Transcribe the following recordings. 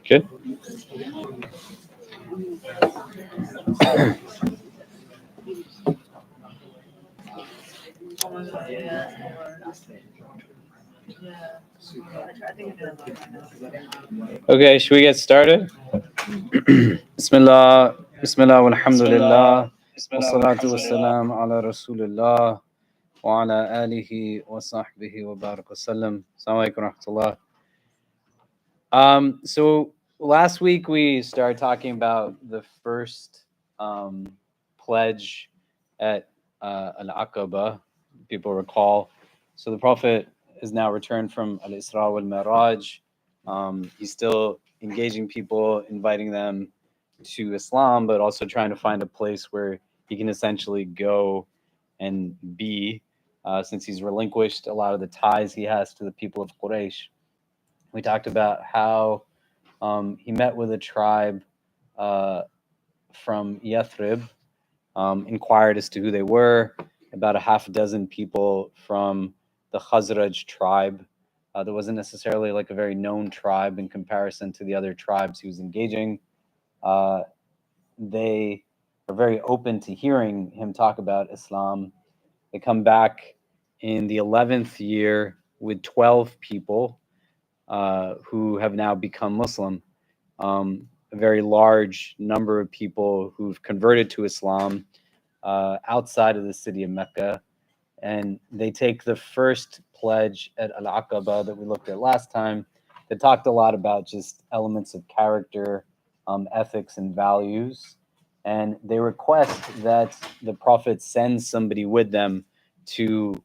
Good. Okay, should we get started? Bismillah, Bismillah, walhamdulillah, wassalatu wassalam ala rasulillah, wa ala alihi wa sahbihi wa barak wasallam. Assalamu alaikum wa rahmatullah. So last week we started talking about the first pledge at Al-Aqaba, people recall. So the Prophet is now returned from Al-Isra wal-Miraj. He's still engaging people, inviting them to Islam, but also trying to find a place where he can essentially go and be, since he's relinquished a lot of the ties he has to the people of Quraysh. We talked about how he met with a tribe from Yathrib, inquired as to who they were, about a half a dozen people from the Khazraj tribe. There wasn't necessarily like a very known tribe in comparison to the other tribes he was engaging. They are very open to hearing him talk about Islam. They come back in the 11th year with 12 people who have now become Muslim. A very large number of people who've converted to Islam outside of the city of Mecca. And they take the first pledge at Al-Aqaba that we looked at last time that talked a lot about just elements of character, ethics, and values. And they request that the Prophet sends somebody with them to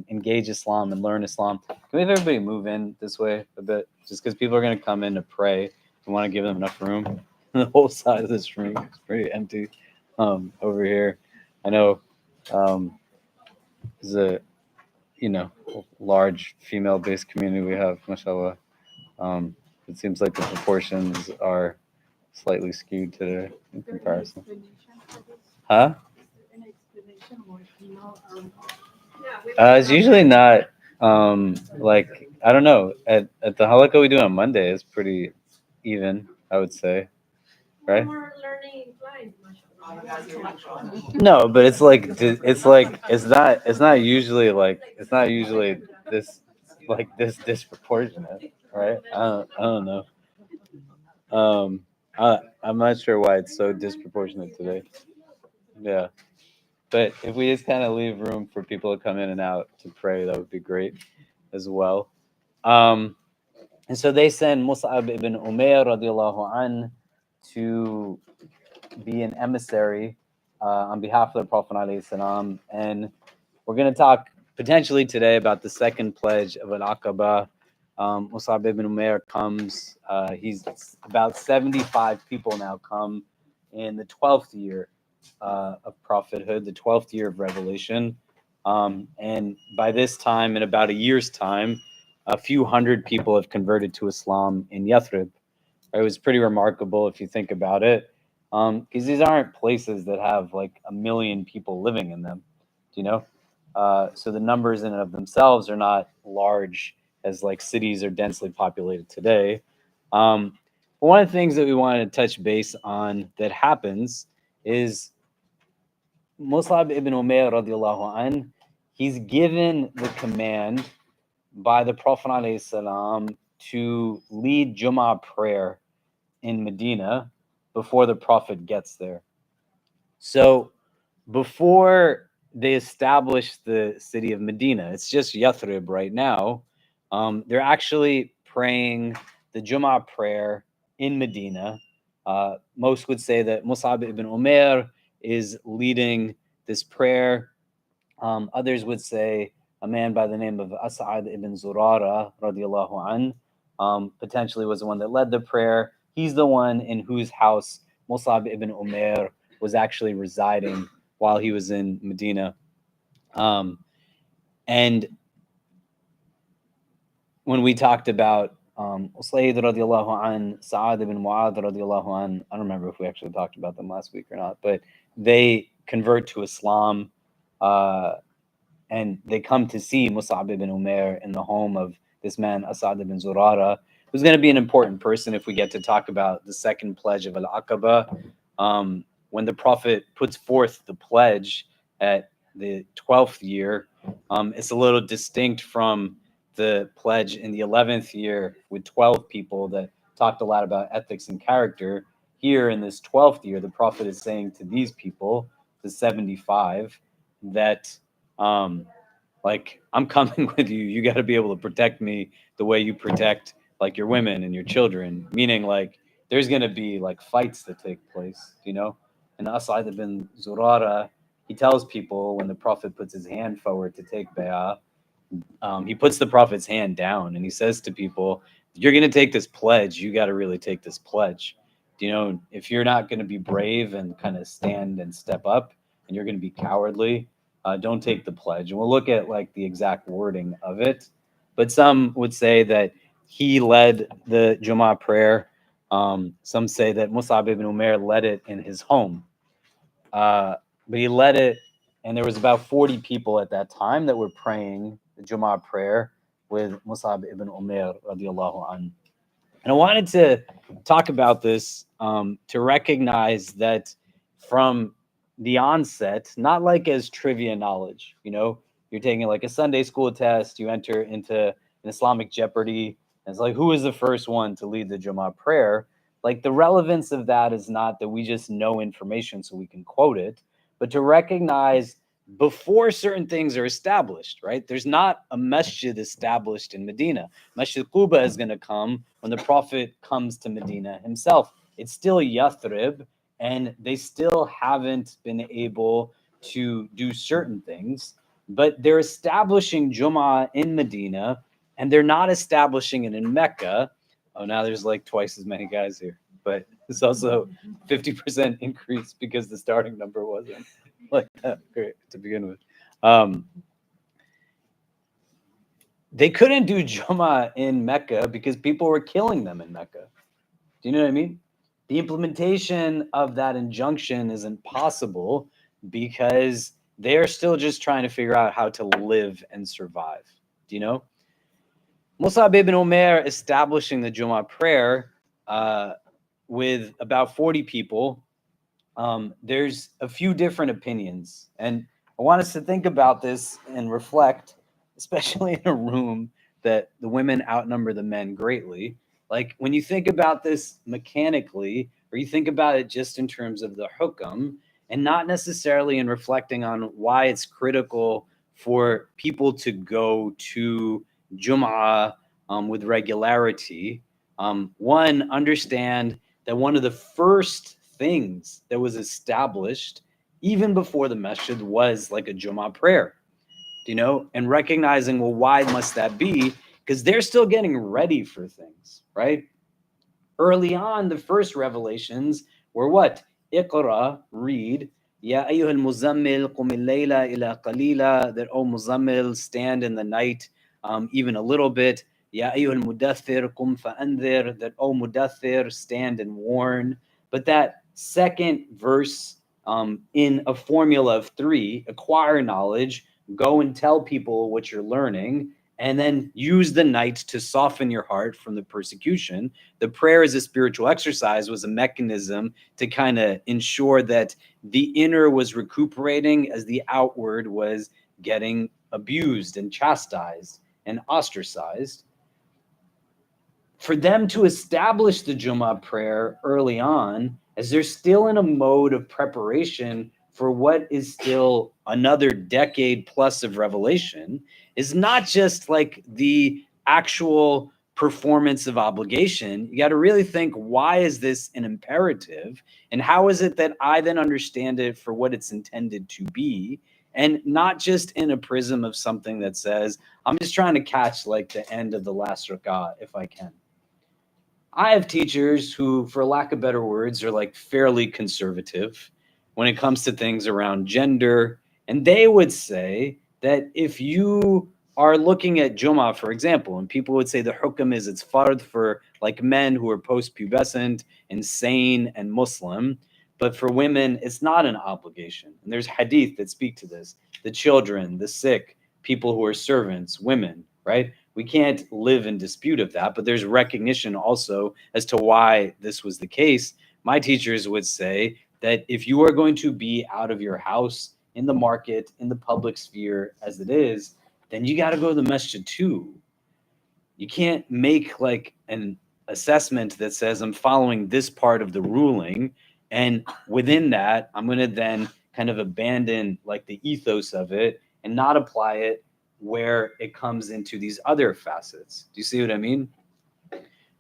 engage Islam and learn Islam. Can we have everybody move in this way a bit? Just because people are going to come in to pray. We want to give them enough room. The whole side of this room is pretty empty over here. I know there's a large female-based community we have, mashallah. It seems like the proportions are slightly skewed today in comparison. Huh? It's usually not like, I don't know. At the halakha we do on Monday is pretty even, I would say, right? No, but it's not usually this disproportionate, right? I don't know. I'm not sure why it's so disproportionate today. Yeah. But if we just kind of leave room for people to come in and out to pray, that would be great as well. And so they send Mus'ab ibn Umair radiallahu an to be an emissary on behalf of the Prophet alayhi salam. And we're going to talk potentially today about the second pledge of Al-Aqaba. Mus'ab ibn Umair comes. He's about 75 people now come in the 12th year of prophethood, the 12th year of revelation. And by this time, in about a year's time, a few hundred people have converted to Islam in Yathrib. It was pretty remarkable if you think about it, because these aren't places that have like a million people living in them, so the numbers in and of themselves are not large as like cities are densely populated today. But one of the things that we wanted to touch base on that happens is Mus'ab ibn Umair radiallahu an, he's given the command by the Prophet alayhi salam to lead Jummah prayer in Medina before the Prophet gets there. So before they establish the city of Medina, it's just Yathrib right now, they're actually praying the Jummah prayer in Medina. Most would say that Mus'ab ibn Umair is leading this prayer. Others would say a man by the name of As'ad ibn Zurara radiallahu an potentially was the one that led the prayer. He's the one in whose house Mus'ab ibn Umair was actually residing while he was in Medina. And when we talked about Usayd radiallahu an, Sa'ad ibn Mu'adh radiallahu an, I don't remember if we actually talked about them last week or not, but they convert to Islam and they come to see Mus'ab ibn Umair in the home of this man, As'ad ibn Zurara. who's going to be an important person if we get to talk about the second pledge of Al-Aqaba. When the Prophet puts forth the pledge at the 12th year, it's a little distinct from the pledge in the 11th year with 12 people that talked a lot about ethics and character. Here in this 12th year, the Prophet is saying to these people, the 75, that like, I'm coming with you. You got to be able to protect me the way you protect like your women and your children. Meaning, like, there's gonna be like fights that take place, you know. And Asad ibn Zurara, he tells people when the Prophet puts his hand forward to take bay'ah, he puts the Prophet's hand down and he says to people, "You're gonna take this pledge. You got to really take this pledge. You know, if you're not gonna be brave and kind of stand and step up, and you're gonna be cowardly, don't take the pledge." And we'll look at like the exact wording of it. But some would say that he led the Jummah prayer. Some say that Musab ibn Umair led it in his home. But he led it, and there was about 40 people at that time that were praying the Jummah prayer with Musab ibn Umair radiallahu anhu. And I wanted to talk about this to recognize that from the onset, not like as trivia knowledge, you know, you're taking like a Sunday school test, you enter into an Islamic Jeopardy, and it's like, who is the first one to lead the Jummah prayer? Like, the relevance of that is not that we just know information so we can quote it, but to recognize before certain things are established, right? There's not a masjid established in Medina. Masjid Quba is going to come when the Prophet comes to Medina himself. It's still Yathrib, and they still haven't been able to do certain things, but they're establishing Jummah in Medina, and they're not establishing it in Mecca. Oh, now there's like twice as many guys here, but it's also 50% increase because the starting number wasn't like that great to begin with. They couldn't do Jummah in Mecca because people were killing them in Mecca. Do you know what I mean? The implementation of that injunction isn't possible because they're still just trying to figure out how to live and survive. Do you know? Musab ibn Umair establishing the Jummah prayer with about 40 people. There's a few different opinions, and I want us to think about this and reflect, especially in a room that the women outnumber the men greatly. Like, when you think about this mechanically, or you think about it just in terms of the hukam, and not necessarily in reflecting on why it's critical for people to go to Jum'ah with regularity. One, understand that one of the first things that was established even before the masjid was like a Jummah prayer, you know, and recognizing, well, why must that be? Because they're still getting ready for things, right? Early on, the first revelations were what? Iqra, read. Ya ayyuhal muzammil qum al-layla ila qalila, that, oh muzammil, stand in the night even a little bit. Ya ayyuhal mudaththir qum fa'anzir, that, oh mudaththir, stand and warn. But that second verse in a formula of 3, acquire knowledge, go and tell people what you're learning, and then use the night to soften your heart from the persecution. The prayer as a spiritual exercise was a mechanism to kind of ensure that the inner was recuperating as the outward was getting abused and chastised and ostracized. For them to establish the Jummah prayer early on, as they're still in a mode of preparation for what is still another decade plus of revelation, is not just like the actual performance of obligation. You got to really think, why is this an imperative? And how is it that I then understand it for what it's intended to be? And not just in a prism of something that says, I'm just trying to catch like the end of the last rak'ah if I can. I have teachers who, for lack of better words, are like fairly conservative when it comes to things around gender. And they would say that if you are looking at Jummah, for example, and people would say the hukam is it's fard for like men who are post-pubescent, insane, and Muslim. But for women, it's not an obligation. And there's hadith that speak to this. The children, the sick, people who are servants, women, right? We can't live in dispute of that, but there's recognition also as to why this was the case. My teachers would say that if you are going to be out of your house, in the market, in the public sphere as it is, then you got to go to the masjid too. You can't make like an assessment that says I'm following this part of the ruling, and within that I'm going to then kind of abandon like the ethos of it and not apply it where it comes into these other facets. Do you see what I mean?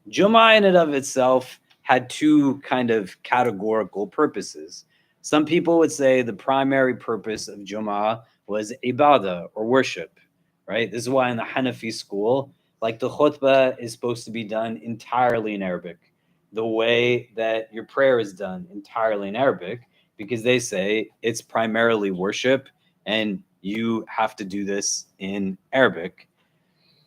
Jum'ah in and of itself had two kind of categorical purposes. Some people would say the primary purpose of Jum'ah was ibadah or worship, right? This is why in the Hanafi school, like the khutbah is supposed to be done entirely in Arabic, the way that your prayer is done entirely in Arabic, because they say it's primarily worship and you have to do this in Arabic.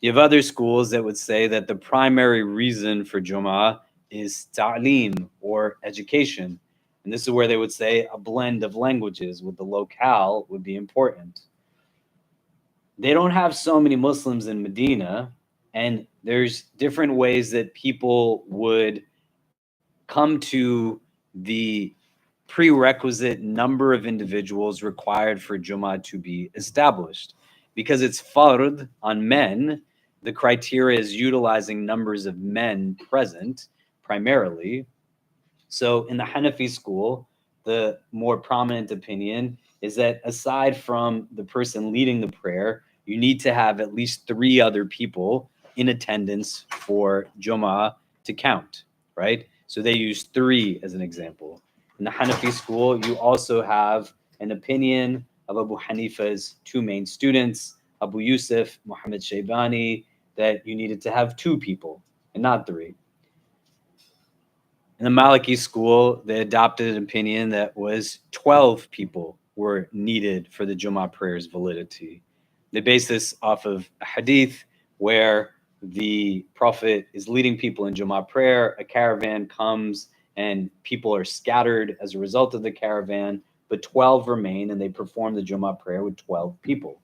You have other schools that would say that the primary reason for Jum'ah is ta'lim or education. And this is where they would say a blend of languages with the locale would be important. They don't have so many Muslims in Medina, and there's different ways that people would come to the prerequisite number of individuals required for Jummah to be established. Because it's fard on men, the criteria is utilizing numbers of men present primarily. So in the Hanafi school, the more prominent opinion is that aside from the person leading the prayer, you need to have at least three other people in attendance for Jummah to count, right? So they use three as an example. In the Hanafi school, you also have an opinion of Abu Hanifa's two main students, Abu Yusuf, Muhammad Shaybani, that you needed to have two people and not three. In the Maliki school, they adopted an opinion that was 12 people were needed for the Jummah prayer's validity. They base this off of a hadith where the Prophet is leading people in Jummah prayer. A caravan comes and people are scattered as a result of the caravan, but 12 remain and they perform the Jummah prayer with 12 people.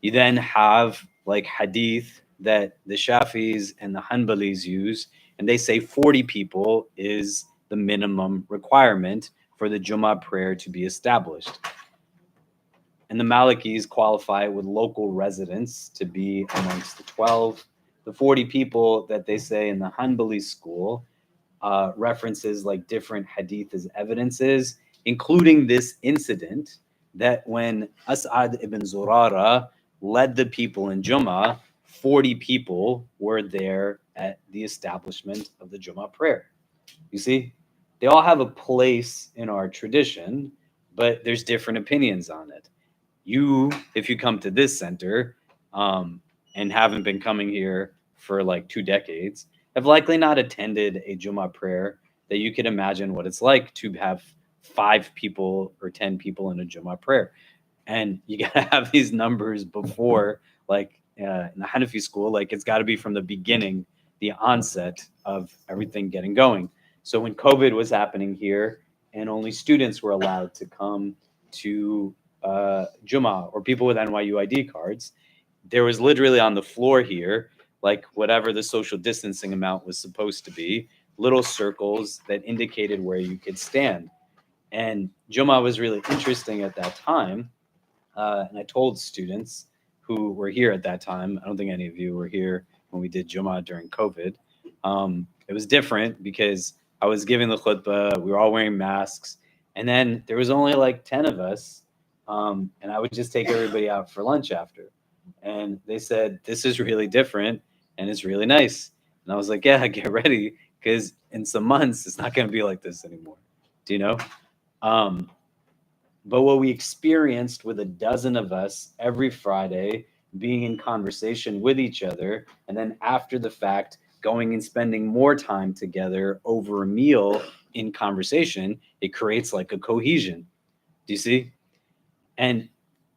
You then have like hadith that the Shafis and the Hanbalis use, and they say 40 people is the minimum requirement for the Jummah prayer to be established. And the Malikis qualify it with local residents to be amongst the 12. The 40 people that they say in the Hanbali school references like different hadith as evidences, including this incident that when As'ad ibn Zurara led the people in Jummah, 40 people were there at the establishment of the Jummah prayer. You see, they all have a place in our tradition, but there's different opinions on it. You, if you come to this center and haven't been coming here for like 2 decades, have likely not attended a Jummah prayer that you could imagine what it's like to have 5 people or 10 people in a Jummah prayer. And you got to have these numbers before, like in the Hanafi school, like it's got to be from the beginning, the onset of everything getting going. So when COVID was happening here and only students were allowed to come to Jummah or people with NYU ID cards, there was literally on the floor here, like whatever the social distancing amount was supposed to be, little circles that indicated where you could stand. And Jummah was really interesting at that time. And I told students who were here at that time, I don't think any of you were here when we did Jummah during COVID. It was different because I was giving the khutbah, we were all wearing masks, and then there was only like 10 of us, and I would just take everybody out for lunch after. And they said, this is really different and it's really nice. And I was like, yeah, get ready, because in some months, it's not going to be like this anymore. Do you know? But what we experienced with a dozen of us every Friday being in conversation with each other, and then after the fact, going and spending more time together over a meal in conversation, it creates like a cohesion. Do you see? And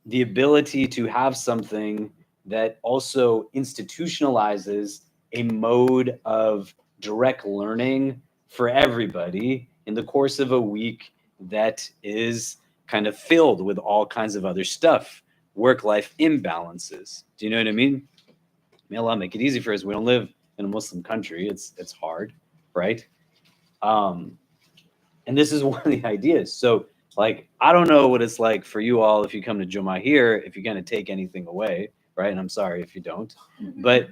the ability to have something that also institutionalizes a mode of direct learning for everybody in the course of a week that is kind of filled with all kinds of other stuff, work-life imbalances. Do you know what I mean? May Allah make it easy for us. We don't live in a Muslim country. It's hard, right? Um, and this is one of the ideas. So, like, I don't know what it's like for you all if you come to Jummah here, if you're going to take anything away, right? And I'm sorry if you don't. But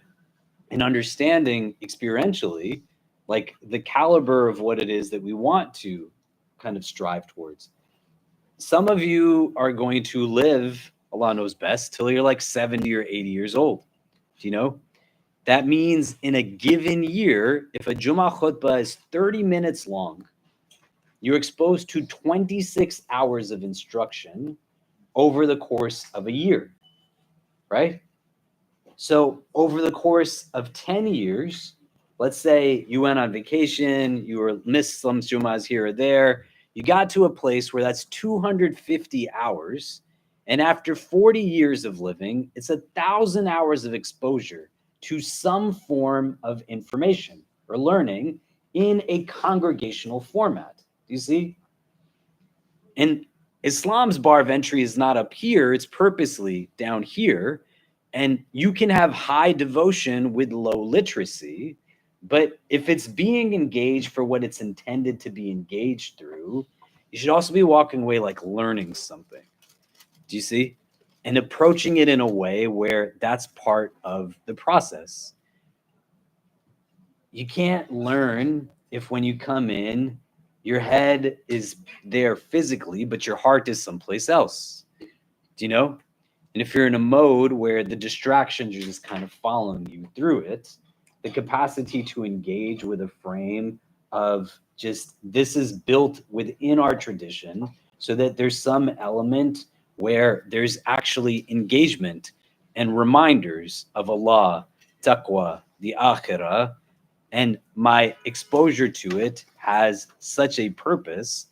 in understanding experientially, like the caliber of what it is that we want to kind of strive towards. Some of you are going to live, Allah knows best, till you're like 70 or 80 years old. Do you know? That means in a given year, if a Jummah khutbah is 30 minutes long, you're exposed to 26 hours of instruction over the course of a year, right? So over the course of 10 years, let's say you went on vacation, you were missed some Jummahs here or there, you got to a place where that's 250 hours. And after 40 years of living, it's 1,000 hours of exposure to some form of information or learning in a congregational format. Do you see? And Islam's bar of entry is not up here, it's purposely down here. And you can have high devotion with low literacy, but if it's being engaged for what it's intended to be engaged through, you should also be walking away like learning something. Do you see? And approaching it in a way where that's part of the process. You can't learn if when you come in, your head is there physically, but your heart is someplace else. Do you know? And if you're in a mode where the distractions are just kind of following you through it, the capacity to engage with a frame of just this is built within our tradition so that there's some element where there's actually engagement and reminders of Allah, taqwa, the akhirah, and my exposure to it has such a purpose.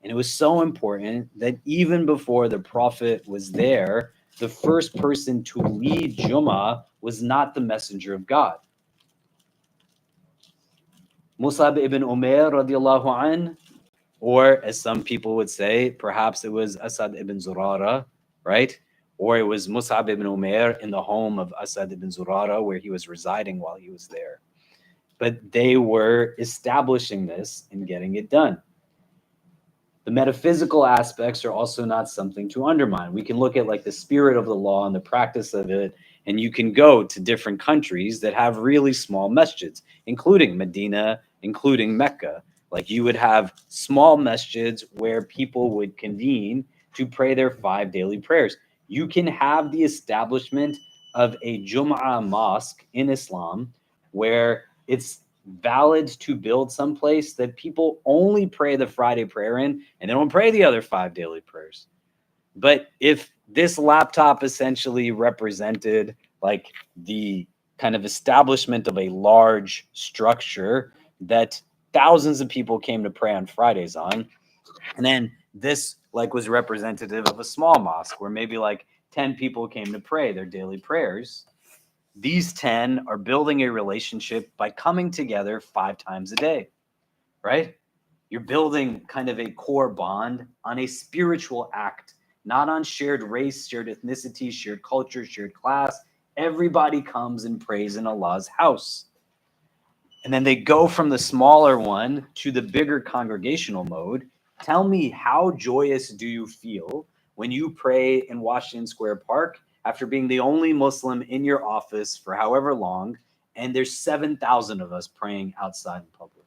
And it was so important that even before the Prophet was there, the first person to lead Jummah was not the messenger of God. Musab ibn Umair radiallahu anh, or as some people would say, perhaps it was Asad ibn Zurara, right? Or it was Musab ibn Umair in the home of Asad ibn Zurara where he was residing while he was there. But they were establishing this and getting it done. The metaphysical aspects are also not something to undermine. We can look at like the spirit of the law and the practice of it, and you can go to different countries that have really small masjids, including Medina, including Mecca. Like you would have small masjids where people would convene to pray their 5 daily prayers. You can have the establishment of a Jum'ah mosque in Islam where it's valid to build someplace that people only pray the Friday prayer in and they don't pray the other 5 daily prayers. But if this laptop essentially represented like the kind of establishment of a large structure that thousands of people came to pray on Fridays on, and then this like was representative of a small mosque where maybe like 10 people came to pray their daily prayers, these 10 are building a relationship by coming together 5 times a day, right? You're building kind of a core bond on a spiritual act, not on shared race, shared ethnicity, shared culture, shared class. Everybody comes and prays in Allah's house. And then they go from the smaller one to the bigger congregational mode. Tell me, how joyous do you feel when you pray in Washington Square Park after being the only Muslim in your office for however long, and there's 7,000 of us praying outside in public?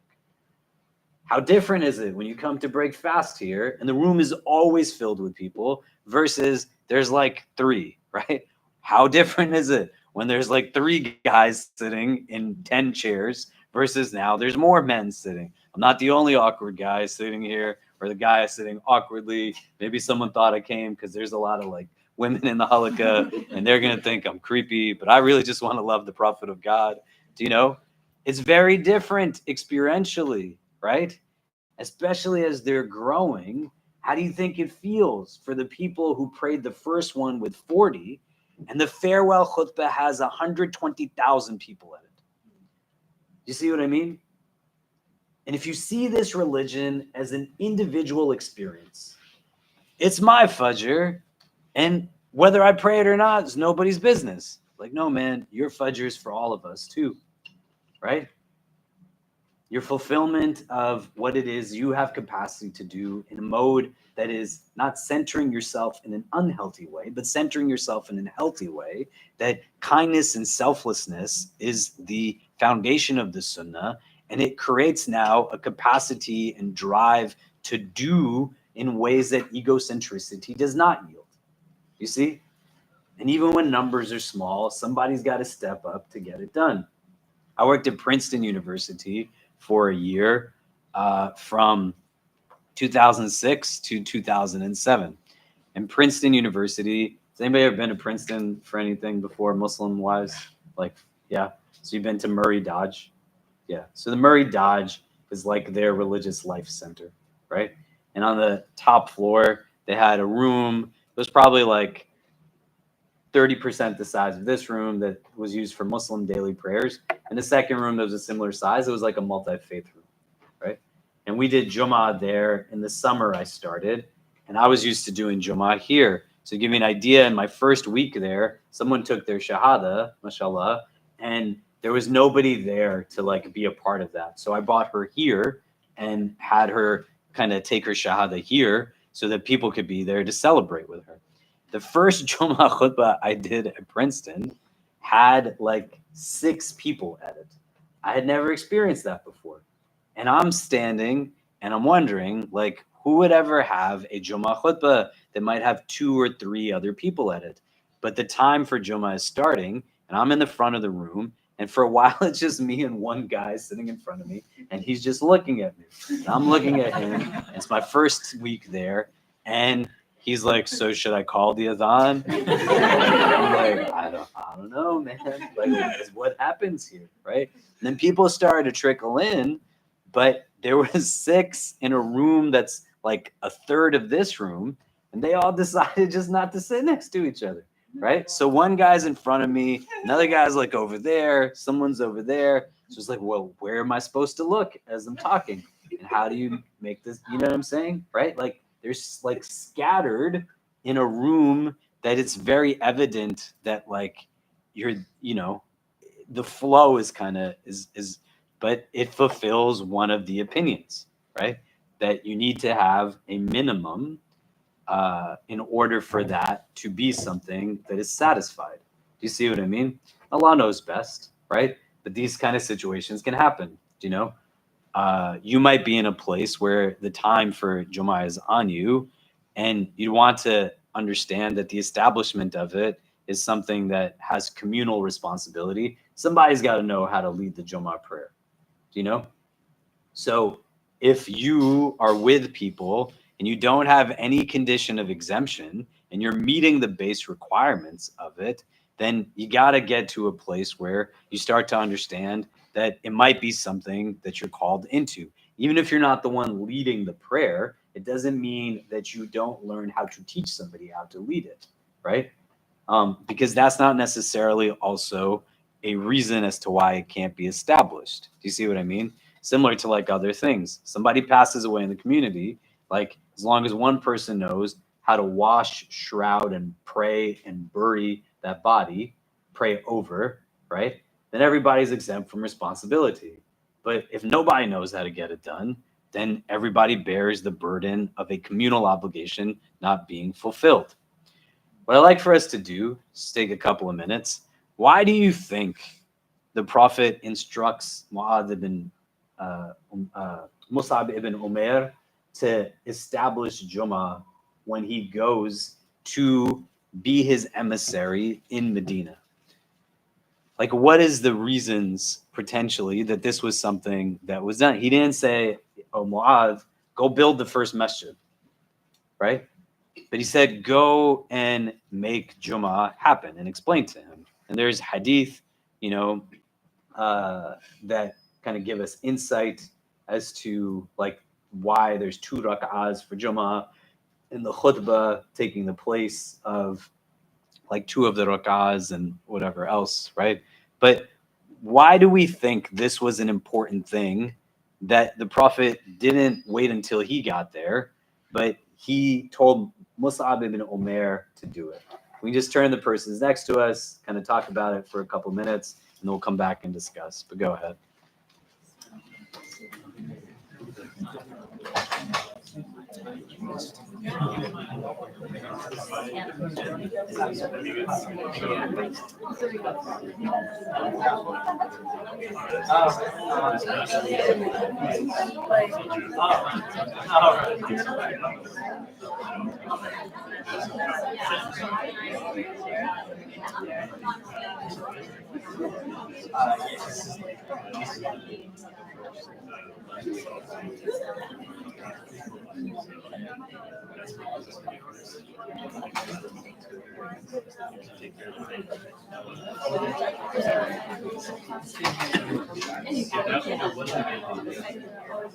How different is it when you come to break fast here and the room is always filled with people versus there's like 3, right? How different is it when there's like 3 guys sitting in 10 chairs versus now there's more men sitting? I'm not the only awkward guy sitting here or the guy sitting awkwardly. Maybe someone thought I came because there's a lot of like women in the halakha and they're going to think I'm creepy, but I really just want to love the Prophet of God. Do you know? It's very different experientially, right? Especially as they're growing. How do you think it feels for the people who prayed the first one with 40 and the farewell khutbah has 120,000 people in it? You see what I mean? And if you see this religion as an individual experience, it's my fajr, and whether I pray it or not is nobody's business. Like, no, man, your Fajr is for all of us too, right? Your fulfillment of what it is you have capacity to do in a mode that is not centering yourself in an unhealthy way, but centering yourself in a healthy way, that kindness and selflessness is the foundation of the sunnah, and it creates now a capacity and drive to do in ways that egocentricity does not yield. You see? And even when numbers are small, somebody's got to step up to get it done. I worked at Princeton University for a year from 2006 to 2007. And Princeton University, has anybody ever been to Princeton for anything before, Muslim-wise? Like, yeah. So you've been to Murray Dodge? Yeah. So the Murray Dodge is like their religious life center, right? And on the top floor, they had a room. It was probably like 30% the size of this room that was used for Muslim daily prayers. And the second room that was a similar size, it was like a multi-faith room, right? And we did Jummah there in the summer I started, and I was used to doing Jummah here. So to give you an idea, in my first week there, someone took their Shahada, mashallah, and there was nobody there to like be a part of that. So I brought her here and had her kind of take her Shahada here so that people could be there to celebrate with her. The first Jummah khutbah I did at Princeton had like 6 people at it. I had never experienced that before. And I'm standing and I'm wondering, like, who would ever have a Jummah khutbah that might have 2 or 3 other people at it? But the time for Jummah is starting, and I'm in the front of the room. And for a while, it's just me and one guy sitting in front of me, and he's just looking at me. And I'm looking at him. It's my first week there. And he's like, so should I call the adhan? I'm like, I don't know, man. Like, what happens here, right? And then people started to trickle in, but there was 6 in a room that's like a third of this room, and they all decided just not to sit next to each other, right? So one guy's in front of me, another guy's like over there, someone's over there. So it's like, well, where am I supposed to look as I'm talking? And how do you make this, you know what I'm saying, right? Like, there's like scattered in a room that it's very evident that like you're, you know, the flow is kind of is but it fulfills one of the opinions, right? That you need to have a minimum in order for that to be something that is satisfied. Do you see what I mean? Allah knows best, right? But these kind of situations can happen, you know? You might be in a place where the time for Jummah is on you, and you want to understand that the establishment of it is something that has communal responsibility. Somebody's got to know how to lead the Jummah prayer. Do you know? So if you are with people and you don't have any condition of exemption and you're meeting the base requirements of it, then you got to get to a place where you start to understand that it might be something that you're called into. Even if you're not the one leading the prayer, it doesn't mean that you don't learn how to teach somebody how to lead it, right? Because that's not necessarily also a reason as to why it can't be established. Do you see what I mean? Similar to like other things. Somebody passes away in the community, like as long as one person knows how to wash, shroud, and pray and bury that body, pray over, right? Then everybody's exempt from responsibility. But if nobody knows how to get it done, then everybody bears the burden of a communal obligation not being fulfilled. What I'd like for us to do is take a couple of minutes. Why do you think the Prophet instructs Mus'ab ibn Umair to establish Jummah when he goes to be his emissary in Medina? Like, what is the reasons potentially that this was something that was done? He didn't say, oh, Mu'adh, go build the first masjid, right? But he said, go and make Jummah happen and explain to him. And there's hadith, you know, that kind of give us insight as to like why there's 2 rak'ahs for Jummah and the khutbah taking the place of like 2 of the rak'ahs and whatever else, right? But why do we think this was an important thing that the Prophet didn't wait until he got there, but he told Mus'ab ibn Umair to do it? we just turn to the persons next to us, kind of talk about it for a couple minutes, and then we'll come back and discuss. But go ahead.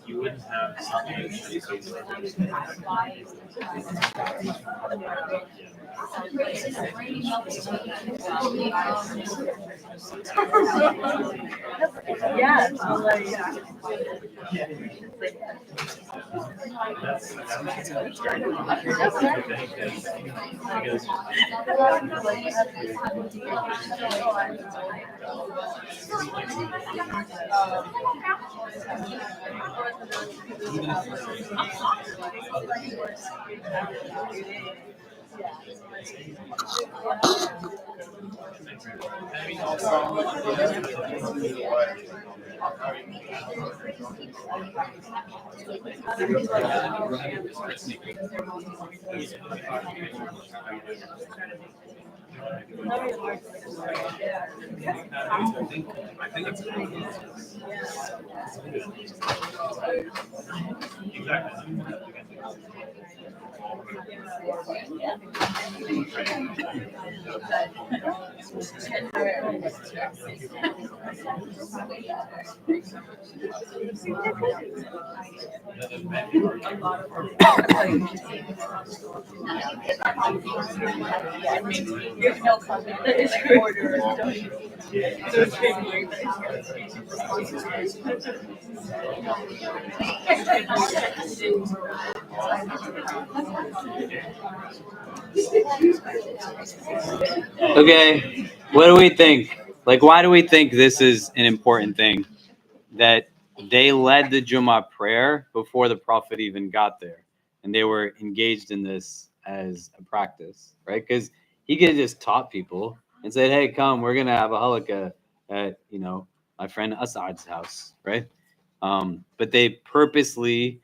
You wouldn't have yeah, so like, there's no comment. There's order. Okay, what do we think? Like, why do we think this is an important thing? That they led the Jummah prayer before the Prophet even got there, and they were engaged in this as a practice, right? Because he could have just taught people and said, "Hey, come, we're gonna have a halakha at my friend Asad's house," right? But they purposely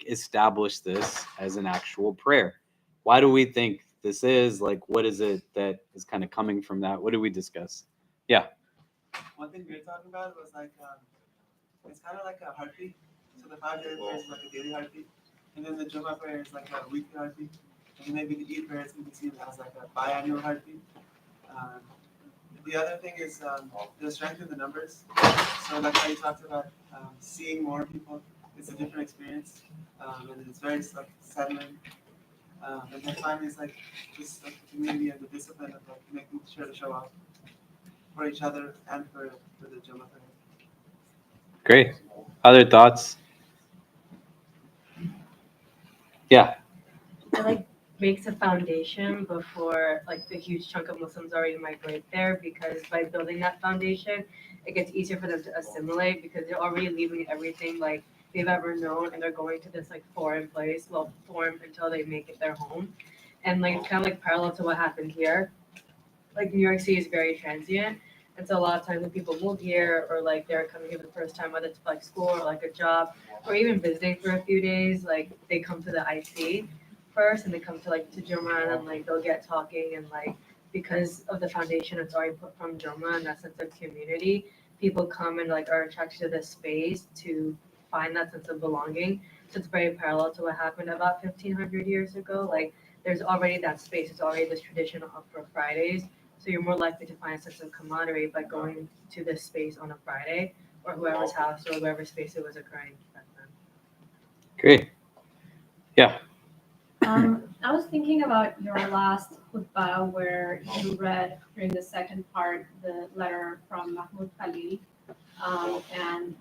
established this as an actual prayer. Why do we think this is like? What is it that is kind of coming from that? What did we discuss? Yeah. One thing we were talking about was it's kind of like a heartbeat. So the 5 daily prayer is like a daily heartbeat, and then the Jummah prayer is like a weekly heartbeat, and maybe the Eid prayer is going to be seen as like a biannual heartbeat. Um, the other thing is the strength in the numbers. So like how you talked about seeing more people, it's a different experience, and it's very like settling. And then finally, it's like just like the community and the discipline of like making sure to show up for each other and for the Jummah prayer. Great. Other thoughts? Yeah. It like makes a foundation before like the huge chunk of Muslims already migrate there, because by building that foundation, it gets easier for them to assimilate because they're already leaving everything like they've ever known, and they're going to this like foreign place, well, foreign until they make it their home. And like it's kind of like parallel to what happened here. Like New York City is very transient. And so a lot of times when people move here or like they're coming here for the first time, whether it's like school or like a job or even visiting for a few days, like they come to the IC first and they come to like to Juma, and then like they'll get talking, and like because of the foundation that's already put from Juma and that sense of community, people come and like are attracted to this space to find that sense of belonging. So it's very parallel to what happened about 1500 years ago. Like there's already that space, it's already this tradition of for Fridays. So you're more likely to find a sense of camaraderie by going to this space on a Friday, or whoever's house or wherever space it was occurring back then. Great. Yeah. I was thinking about your last khutbah where you read during the second part the letter from Mahmoud Khalil. And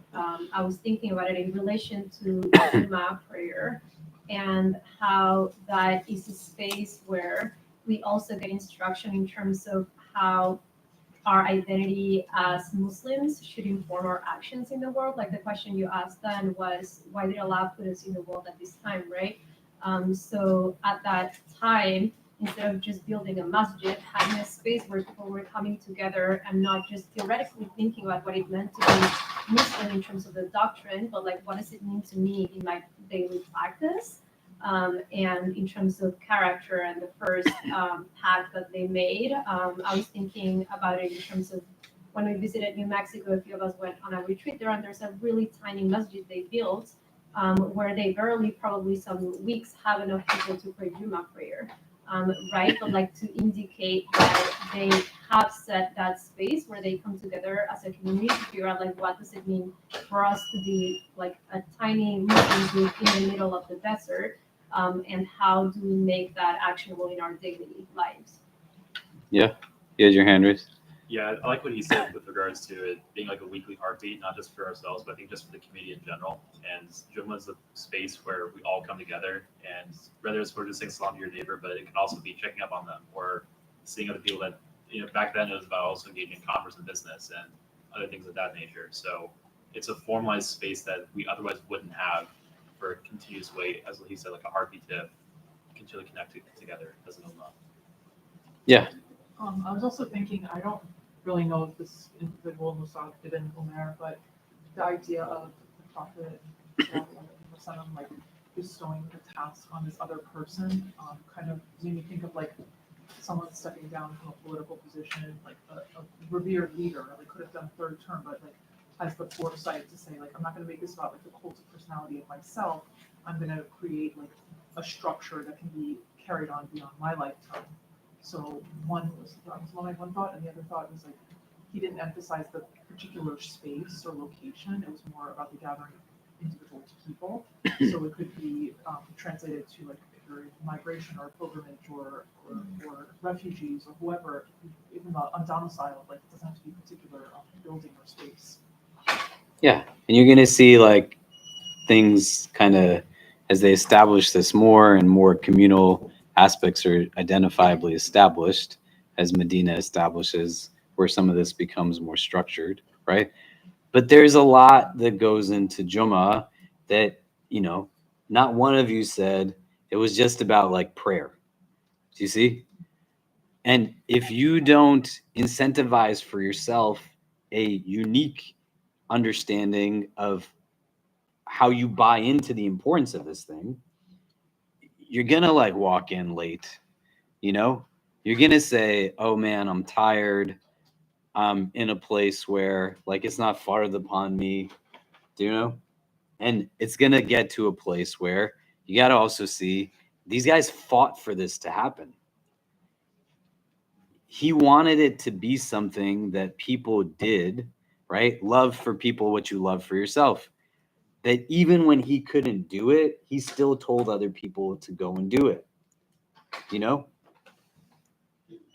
I was thinking about it in relation to Jummah prayer and how that is a space where we also get instruction in terms of how our identity as Muslims should inform our actions in the world. Like the question you asked then was, why did Allah put us in the world at this time, right? So at that time, instead of just building a masjid, having a space where people were coming together and not just theoretically thinking about what it meant to be Muslim in terms of the doctrine, but like, what does it mean to me in my daily practice? And in terms of character and the first pact that they made, I was thinking about it in terms of when we visited New Mexico, a few of us went on a retreat there, and there's a really tiny masjid they built where they barely, probably some weeks, have enough people to pray Jummah prayer, right? But like to indicate that they have set that space where they come together as a community to figure out like what does it mean for us to be like a tiny Muslim group in the middle of the desert, and how do we make that actionable in our daily lives? Yeah, you had your hand raised. Yeah, I like what he said with regards to it being like a weekly heartbeat, not just for ourselves, but I think just for the community in general. And Jummah is a space where we all come together, and whether it's for just saying salam to your neighbor, but it can also be checking up on them or seeing other people that, back then it was about also engaging in commerce and business and other things of that nature. So it's a formalized space that we otherwise wouldn't have for a continuous way, as he said, like a heartbeat to continually connect together as an ummah. Yeah. I was also thinking, I don't really know if this individual Musab ibn Umar, but the idea of the Prophet like bestowing the task on this other person kind of made me think of like someone stepping down from a political position, like a revered leader, like could have done third term, but like has the foresight to say like, I'm not going to make this about like the cult of personality of myself. I'm going to create like a structure that can be carried on beyond my lifetime. So one thought, and the other thought was like he didn't emphasize the particular space or location. It was more about the gathering of individual people. So it could be translated to like migration or pilgrimage or refugees or whoever, even undomiciled. Like it doesn't have to be a particular building or space. Yeah, and you're gonna see like things kind of as they establish this more and more communal aspects are identifiably established as Medina establishes, where some of this becomes more structured, right? But there's a lot that goes into Jummah that, not one of you said it was just about like prayer. Do you see? And if you don't incentivize for yourself a unique understanding of how you buy into the importance of this thing, you're gonna like walk in late. You're gonna say, oh man, I'm tired. I'm in a place where like it's not farther upon me. Do you know? And it's gonna get to a place where you gotta also see these guys fought for this to happen. He wanted it to be something that people did, right? Love for people what you love for yourself. That even when he couldn't do it, he still told other people to go and do it.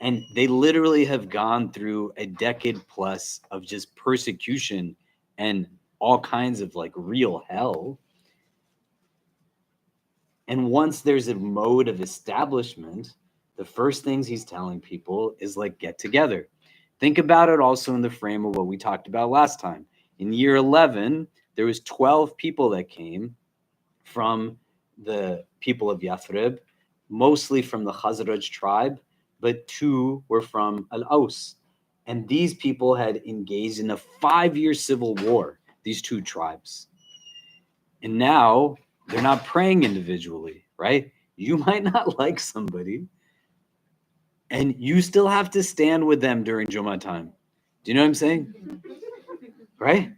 And they literally have gone through a decade plus of just persecution and all kinds of like real hell. And once there's a mode of establishment, the first things he's telling people is like, get together. Think about it also in the frame of what we talked about last time. In year 11, there was 12 people that came from the people of Yathrib, mostly from the Khazraj tribe, but 2 were from Al-Aus. And these people had engaged in a 5-year civil war, these 2 tribes. And now they're not praying individually, right? You might not like somebody, and you still have to stand with them during Jummah time. Do you know what I'm saying? Right?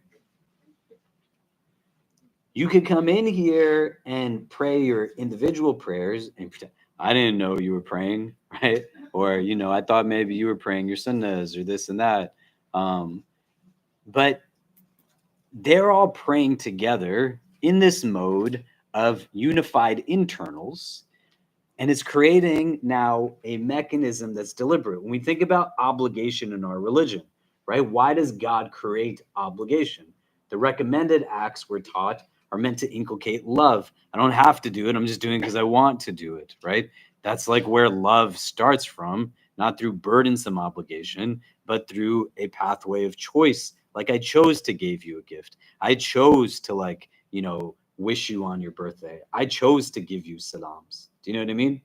You could come in here and pray your individual prayers and pretend, I didn't know you were praying, right? Or, I thought maybe you were praying your sunnahs or this and that. But they're all praying together in this mode of unified internals. And it's creating now a mechanism that's deliberate. When we think about obligation in our religion, right? Why does God create obligation? The recommended acts we're taught are meant to inculcate love. I don't have to do it. I'm just doing it because I want to do it, right? That's like where love starts from, not through burdensome obligation, but through a pathway of choice. Like I chose to give you a gift. I chose to wish you on your birthday. I chose to give you salams. Do you know what I mean?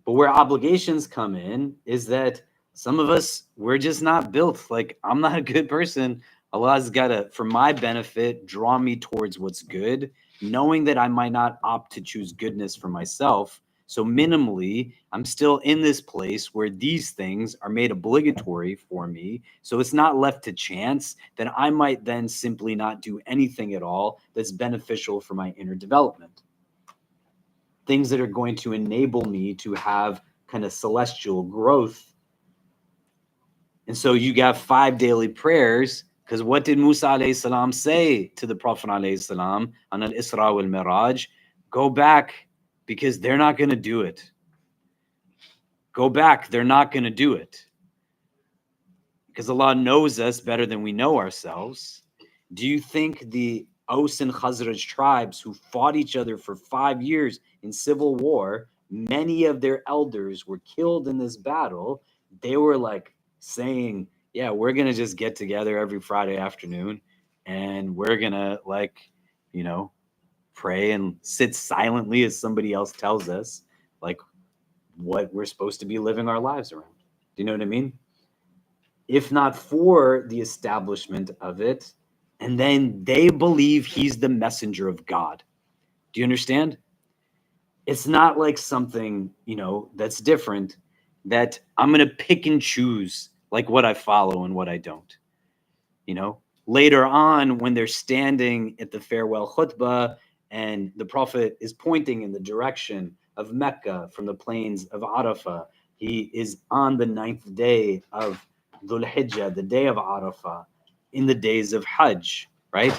But where obligations come in is that some of us, we're just not built. Like, I'm not a good person. Allah's got to, for my benefit, draw me towards what's good, knowing that I might not opt to choose goodness for myself. So minimally, I'm still in this place where these things are made obligatory for me. So it's not left to chance that I might then simply not do anything at all that's beneficial for my inner development. Things that are going to enable me to have kind of celestial growth. And so you got 5 daily prayers, because what did Musa alayhi salam say to the Prophet alayhi salam on al-Isra wal Miraj? Go back, because they're not going to do it. Go back, they're not going to do it. Because Allah knows us better than we know ourselves. Do you think the Aus and Khazraj tribes who fought each other for 5 years in civil war, many of their elders were killed in this battle? They were like saying, yeah, we're going to just get together every Friday afternoon and we're going to pray and sit silently as somebody else tells us like what we're supposed to be living our lives around. Do you know what I mean? If not for the establishment of it, and then they believe he's the messenger of God. Do you understand? It's not like something, that's different, that I'm going to pick and choose like what I follow and what I don't. Later on, when they're standing at the farewell khutbah and the Prophet is pointing in the direction of Mecca from the plains of Arafah, he is on the 9th day of Dhul Hijjah, the day of Arafah, in the days of Hajj, right?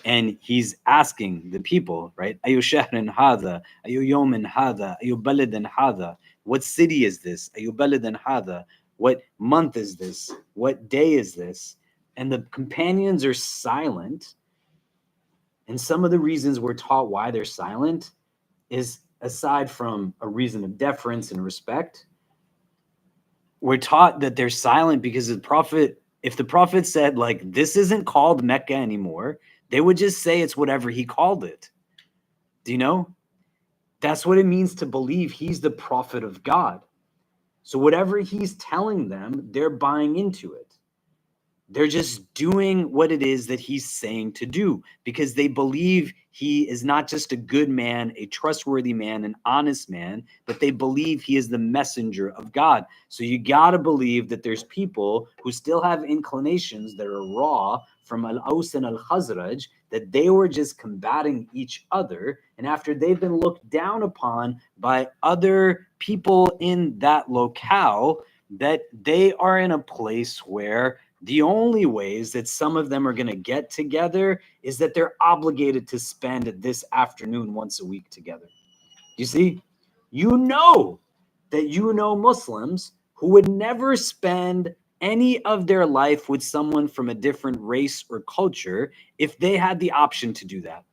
And he's asking the people, right? Ayu shahrin hadha, ayu yawmin hadha, ayu baladan hadha. What city is this? Ayu baladan hadha. What month is this? What day is this? And the companions are silent. And some of the reasons we're taught why they're silent is, aside from a reason of deference and respect, we're taught that they're silent because if the Prophet said, like, this isn't called Mecca anymore, they would just say it's whatever he called it. Do you know? That's what it means to believe he's the prophet of God. So whatever he's telling them, they're buying into it. They're just doing what it is that he's saying to do because they believe he is not just a good man, a trustworthy man, an honest man, but they believe he is the messenger of God. So you got to believe that there's people who still have inclinations that are raw from Al-Aus and Al-Khazraj, that they were just combating each other. And after they've been looked down upon by other people in that locale, that they are in a place where the only ways that some of them are going to get together is that they're obligated to spend this afternoon once a week together. You see, Muslims who would never spend any of their life with someone from a different race or culture if they had the option to do that.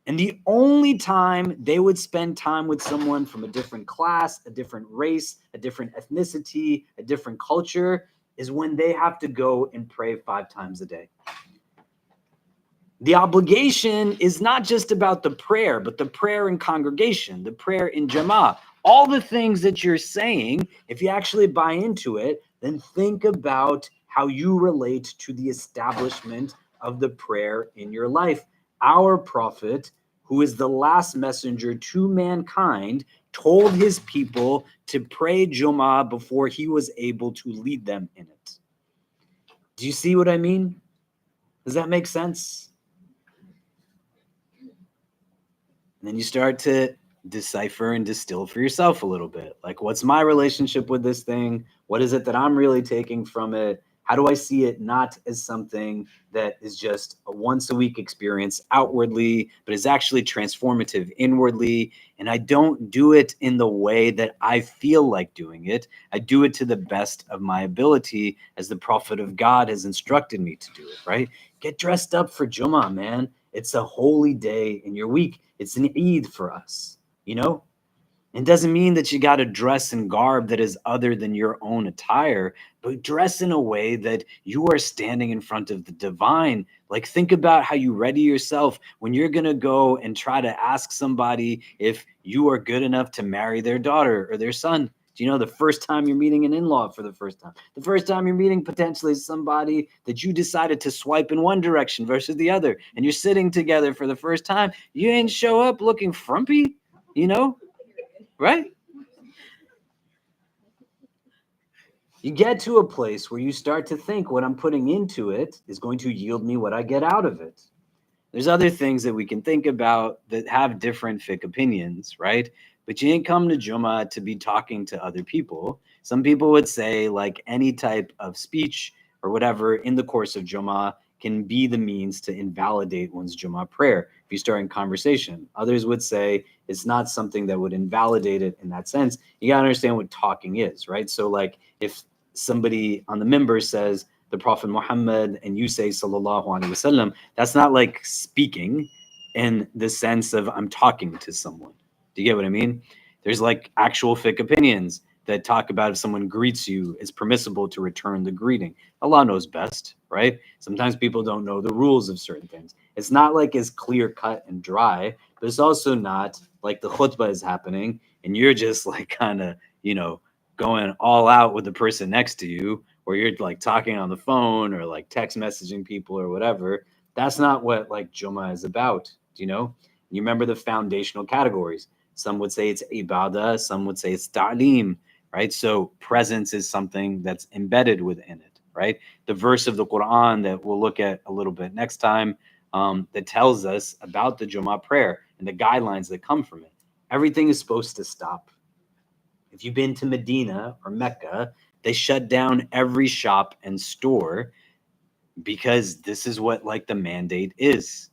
And the only time they would spend time with someone from a different class, a different race, a different ethnicity, a different culture is when they have to go and pray 5 times a day. The obligation is not just about the prayer, but the prayer in congregation, the prayer in jama'ah. All the things that you're saying, if you actually buy into it, then think about how you relate to the establishment of the prayer in your life. Our Prophet, who is the last messenger to mankind, told his people to pray Jummah before he was able to lead them in it. Do you see what I mean? Does that make sense? And then you start to decipher and distill for yourself a little bit. Like, what's my relationship with this thing? What is it that I'm really taking from it? How do I see it not as something that is just a once a week experience outwardly, but is actually transformative inwardly? And I don't do it in the way that I feel like doing it. I do it to the best of my ability as the Prophet of God has instructed me to do it, right? Get dressed up for Jummah, man. It's a holy day in your week. It's an Eid for us, you know? It doesn't mean that you got to dress in garb that is other than your own attire, but dress in a way that you are standing in front of the divine. Like, think about how you ready yourself when you're going to go and try to ask somebody if you are good enough to marry their daughter or their son. Do you know the first time you're meeting an in-law for the first time? The first time you're meeting potentially somebody that you decided to swipe in one direction versus the other, and you're sitting together for the first time, you ain't show up looking frumpy, you know? Right? You get to a place where you start to think what I'm putting into it is going to yield me what I get out of it. There's other things that we can think about that have different fiqh opinions, right? But you ain't come to Jummah to be talking to other people. Some people would say, like, any type of speech or whatever in the course of Jummah can be the means to invalidate one's Jummah prayer if you start in conversation. Others would say it's not something that would invalidate it in that sense. You got to understand what talking is, right? So, like, if somebody on the member says the Prophet Muhammad and you say Sallallahu Alaihi Wasallam, that's not like speaking in the sense of I'm talking to someone. Do you get what I mean? There's like actual fiqh opinions that talk about if someone greets you, it's permissible to return the greeting. Allah knows best, right? Sometimes people don't know the rules of certain things. It's not like as clear cut and dry, but it's also not like the khutbah is happening and you're just like kind of, you know, going all out with the person next to you, or you're like talking on the phone or like text messaging people or whatever. That's not what like Jummah is about, do you know? You remember the foundational categories. Some would say it's ibadah, some would say it's ta'lim, right? So presence is something that's embedded within it, right? The verse of the Quran that we'll look at a little bit next time that tells us about the Jummah prayer and the guidelines that come from it. Everything is supposed to stop. If you've been to Medina or Mecca, they shut down every shop and store because this is what like the mandate is.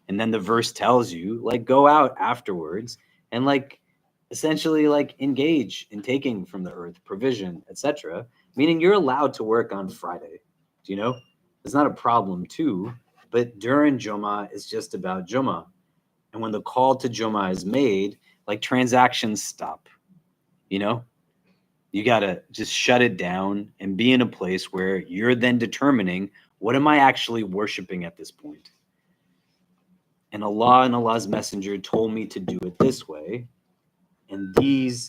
And then the verse tells you like go out afterwards and like essentially like engage in taking from the earth provision, etc. Meaning you're allowed to work on Friday. Do you know? It's not a problem too, but during Jummah it's just about Jummah. And when the call to Jummah is made, like transactions stop. You know, you got to just shut it down and be in a place where you're then determining what am I actually worshiping at this point? And Allah and Allah's messenger told me to do it this way. And these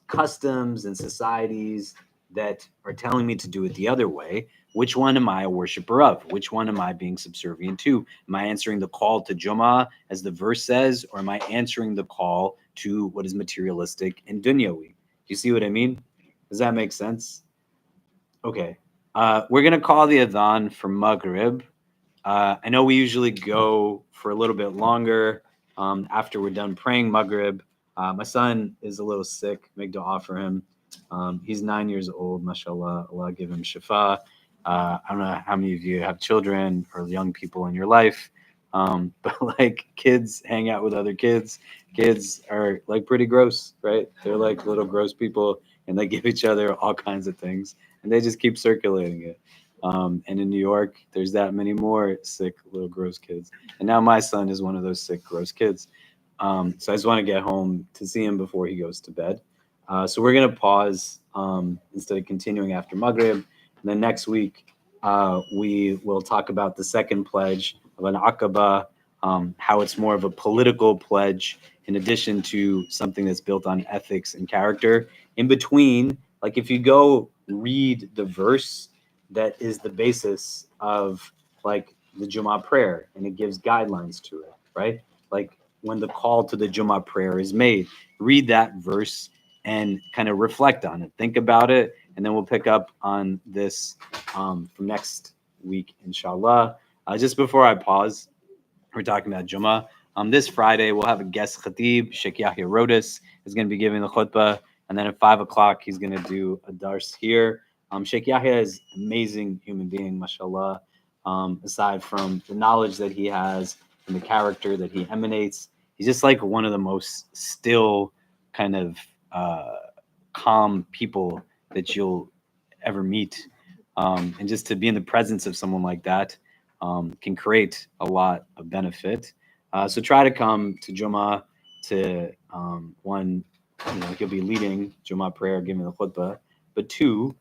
customs and societies that are telling me to do it the other way, which one am I a worshiper of? Which one am I being subservient to? Am I answering the call to Jummah, as the verse says, or am I answering the call to what is materialistic and dunyawi? Do you see what I mean? Does that make sense? Okay. We're going to call the adhan for Maghrib. I know we usually go for a little bit longer after we're done praying Maghrib. My son is a little sick. Make dua for him. He's 9 years old. MashaAllah. Allah give him shifa. I don't know how many of you have children or young people in your life, but like kids hang out with other kids. Kids are like pretty gross, right? They're like little gross people, and they give each other all kinds of things, and they just keep circulating it. And in New York, there's that many more sick little gross kids. And now my son is one of those sick gross kids. So I just want to get home to see him before he goes to bed. So we're going to pause instead of continuing after Maghrib. And then next week, we will talk about the second pledge of an Aqaba, how it's more of a political pledge in addition to something that's built on ethics and character. In between, like if you go read the verse that is the basis of like the Jummah prayer, and it gives guidelines to it, right? Like when the call to the Jummah prayer is made, read that verse and kind of reflect on it, think about it, and then we'll pick up on this from next week, inshallah. Just before I pause, we're talking about Jummah. This Friday, we'll have a guest khatib, Sheikh Yahya Rodis, is going to be giving the khutbah, and then at 5 o'clock, he's going to do a dars here. Sheikh Yahya is an amazing human being, mashallah. Aside from the knowledge that he has and the character that he emanates, he's just like one of the most still kind of calm people that you'll ever meet. And just to be in the presence of someone like that, can create a lot of benefit. So try to come to Jummah to one, he'll be leading Jummah prayer, giving the khutbah, but two,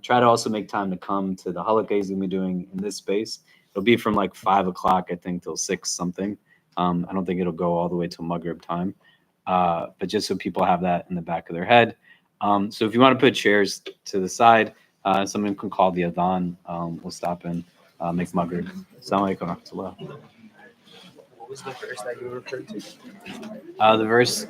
try to also make time to come to the halaqah he's gonna be doing in this space. It'll be from like 5 o'clock, I think, till 6 something. I don't think it'll go all the way till Maghrib time, but just so people have that in the back of their head. So if you want to put chairs to the side, someone can call the adhan. We'll stop and make Maghrib. Assalamu alaikum wa rahmatullah. What was the verse that you were referring to? The verse